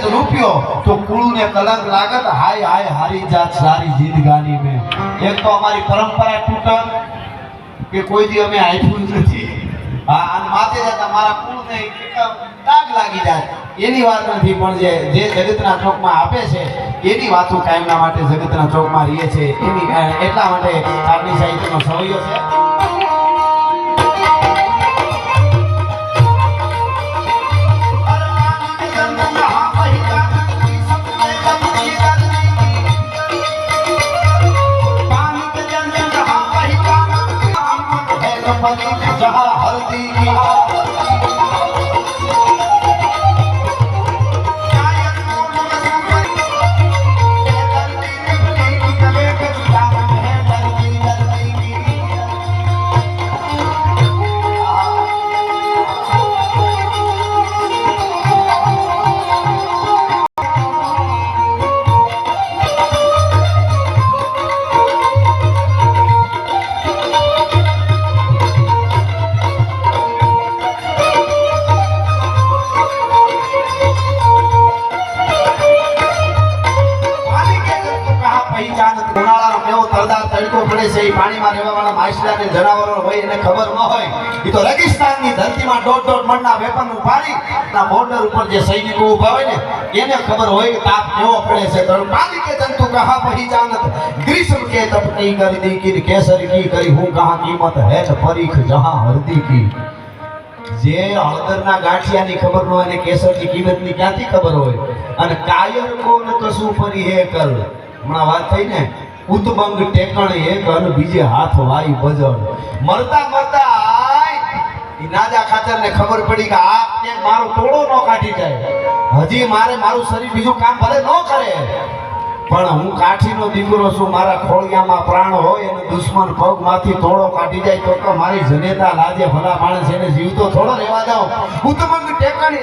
રૂપિયો તો કુળને કલંક લાગત હાય હાય હારી જાત સારી જિંદગાની में एक तो हमारी परंपरा टूटा કે કોઈ દી અમે આપ્યું નથી આ માથે જતા મારા કુળને દાગ લાગી જાય એની વાત નથી પણ જે જગતના ચોકમાં આપે છે એની વાતો કાયમના માટે જગતના ચોકમાં રહે છે એની એટલા માટે આપણી સાહિત્યનો સવૈયો છે जहाँ हल्दी की પાણીમાં રહેવાવાળા માછલાને જનાવરો હોય એને ખબર ન હોય એ તો રેગિસ્તાનની ધરતીમાં દોઢ મણના વેપન ઉપાડી ના બોર્ડર ઉપર જે સૈનિકો ઊભા હોય ને એને ખબર હોય કે તાપ કેવો પડે છે તો પાણી કે જંતુ કહા પહેચાનત ગ્રીષ્મ કે તપતી કરી દી કી કેસરી કી કરી હું કહા કિંમત હે પરીખ જહાં હળદી કી જે હળદરના ગાંઠિયાની ખબર ન હોય ને કેસરની કિંમતની ક્યાંથી ખબર હોય અને કાયર કોણ કશું ફરી હે કર હમણાં વાત થઈ ને ઉતબંગ ટેકણે એક અને બીજે હાથ વાઈ બજણ મરતા મરતા ઈ નાજા ખાચરને ખબર પડી કે આ કે મારો તોડો ન કાઢી જાય હજી મારે મારું શરીર બીજું કામ ભલે ન કરે પણ હું કાઠીનો દીકરો છું મારા ખોળિયામાં પ્રાણ હોય અને દુશ્મન પગમાંથી તોડો કાઢી જાય તો મારી જનેતા લાજે ભલા માણસ એને જીવતો થોડો રહેવા દઉં ઉતબંગ ટેકણે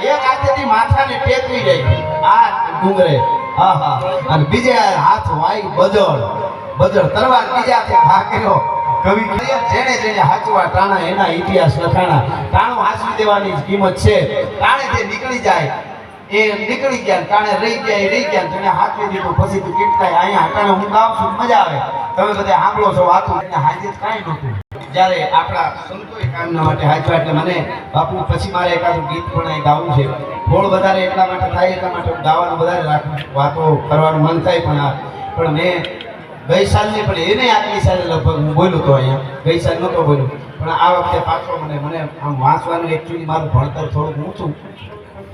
એક હાથેથી માથાને ટેકવી જાય આ ડુંગરે આહા અને બીજે હાથ વાઈ બજળ તરવાર બીજા તે ઘા કર્યો કવિ જેણે જેણે હાચવા ટાણા એના ઇતિહાસ લખાણા ટાણું હાચવી દેવાની કિંમત છે ટાણે જે નીકળી જાય એ નીકળી ગયા ટાણે રહી ગયા જેને હાચવી દીધું પછી તું કેટલાય અહીંયા હટાણે હું ગાઉં છું મજા આવે તમે બધા સાંભળો છો વાતો હાજર કાંઈ નહોતું જ્યારે આપણા સંતોએ કામના માટે હાચવા એટલે મને બાપુ પછી મારે એકાદું ગીત પણ અહીં ગાવું છે થોડ વધારે એટલા માટે થાય એટલા માટે ગાવાનું વધારે રાખું વાતો કરવાનું મન થાય પણ મેં ગઈ સાલની પણ એને આગલી સાલે લગભગ હું બોલ્યું તો અહીંયા ગઈ સાલ નહોતો બોલ્યું પણ આ વખતે પાછો મને આમ વાંચવાનું એકચ્યુઅલી મારું ભણતર થોડુંક ઊંચું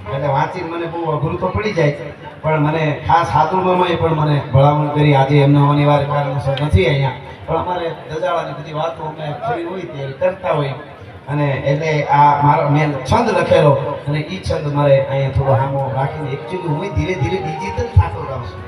એટલે વાંચીને મને બહુ અઘરું તો પડી જાય પણ મને ખાસ હાથુમાં પણ મને ભલામણ કરી આજે એમના અનિવાર્ય કારણોસર નથી અહીંયા પણ અમારે દજાળાની બધી વાતો અમે ફરી હોય તે કરતા હોય અને એટલે આ મારો મેં છંદ લખેલો અને એ છંદ મારે અહીંયા થોડો હામો રાખીને એકચ્યુઅલી હું ધીરે ધીરે ડિજિટલ થતો જાઉં છું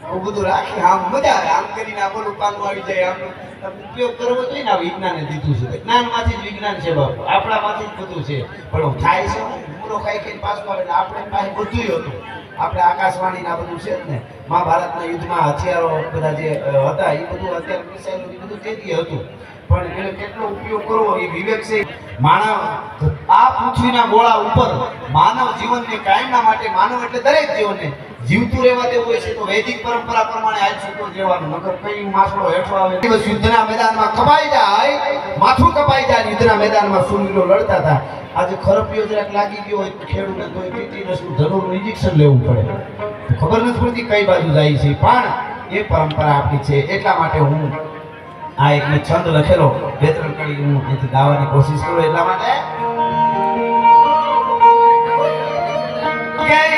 આવું બધું રાખી આમ મજા આવે આમ કરીને આ બોલું કામમાં આવી જાય આમ ઉપયોગ કરવો જોઈએ ને આ વિજ્ઞાને દીધું છે વિજ્ઞાનમાંથી જ વિજ્ઞાન છે બાપુ આપણામાંથી જ બધું છે પણ થાય છે મૂળો ખાઈ પાછું આવે ને આપણે પાસે બધું હતું આપણે આકાશવાણીના બધું છે જ ને મહાભારતના યુદ્ધમાં હથિયારો બધા જે હતા એ બધું અત્યારે મિસાઇલો એ બધું તેથી હતું પણ એને કેટલો ઉપયોગ કરવો એ વિવેક છે માનવ આ પૃથ્વીના ગોળા ઉપર માનવ જીવનને કાયમના માટે માનવ એટલે દરેક જીવનને જીવતું રહેવા દેવું હોય છે તો વૈદિક પરંપરા પ્રમાણે આજ છૂટો રહેવાનું નકર કઈ માછડો હેઠો આવે દિવસ યુદ્ધના મેદાનમાં કપાઈ જાય માથું કપાઈ જાય યુદ્ધના મેદાનમાં સુરવીરો લડતા હતા આજે ખરપિયો જરાક લાગી ગયો હોય તો ખેડૂતને તો ટીટીનસનું ધનુરનું ઇન્જેક્શન લેવું પડે ખબર નથી પડતી કઈ બાજુ જાય છે પણ એ પરંપરા આપણી છે એટલા માટે હું આ એક મેં છંદ લખેલો બે ત્રણ કડી હું એથી ગાવાની કોશિશ કરું એટલા માટે Yeah.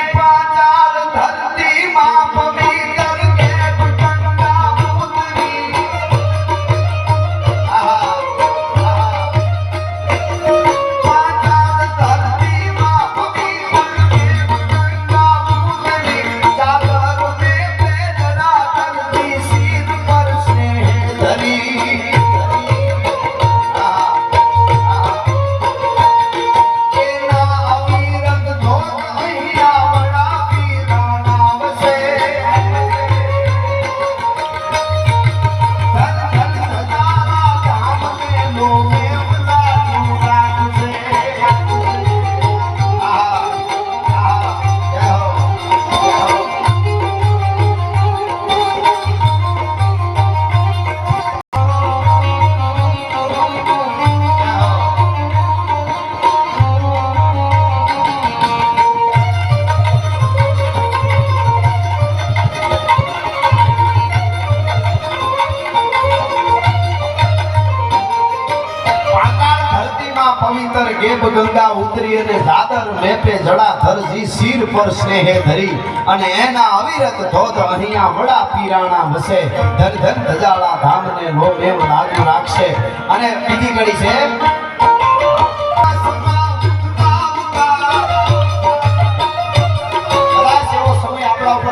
ઉતરી અને દાદર મેપે જડાધર જી શીર પર સ્નેહે ધરી અને એના અવિરત ધોધ અહીંયા વડા પીરાણા વસે ધર ધર ધજાળા ધામને લો મેવ લાગુ રાખશે. અને બીજી કડી છે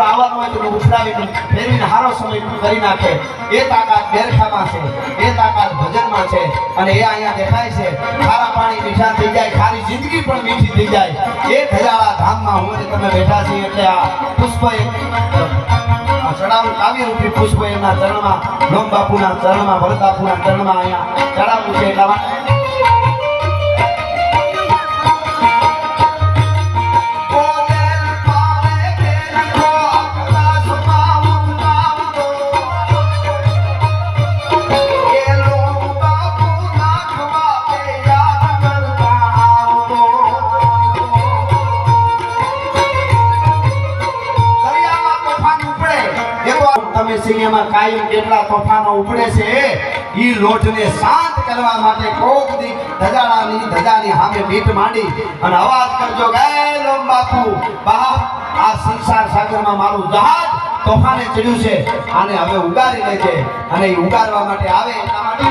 આવવાનો હોય તો ઉછળાવીને ફેરવીને હારો સમય કરી નાખે. એ તાકાત બેરખામાં છે, એ તાકાત ભજનમાં છે. અને એ અહીંયા દેખાય છે. ખારા પાણી મીઠા થઈ જાય, ખારી જિંદગી પણ મીઠી થઈ જાય. એ ધજાળા ધામમાં હું અને તમે બેઠા છીએ એટલે આ પુષ્પ ચડાવું કાવ્ય રૂપી પુષ્પ એમના ચરણમાં, લોમ બાપુના ચરણમાં, ભરત બાપુના ચરણમાં અહીંયા ચડાવવું છે. એટલા માટે સિનેમા કાયમ કેટલા તોફાનો ઉપડે છે. ઈ લોટને શાંત કરવા માટે કોક દી ધજાળાની ધજાની સામે મીટ માંડી અને અવાજ કરજો કે લોમ બાપુ બહાર આ સંસાર સાગરમાં મારું જહાજ તોફાને ચડ્યું છે, આને હવે ઉગારી લેજે. અને એ ઉગારવા માટે આવે એટલા માટે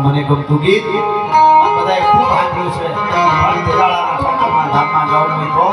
મને ગમતું ગીત બધાએ ખૂબ સાંભળ્યું છે પણ દિલાળાના ઠાકોરના ધામમાં જાઓ મિત્રો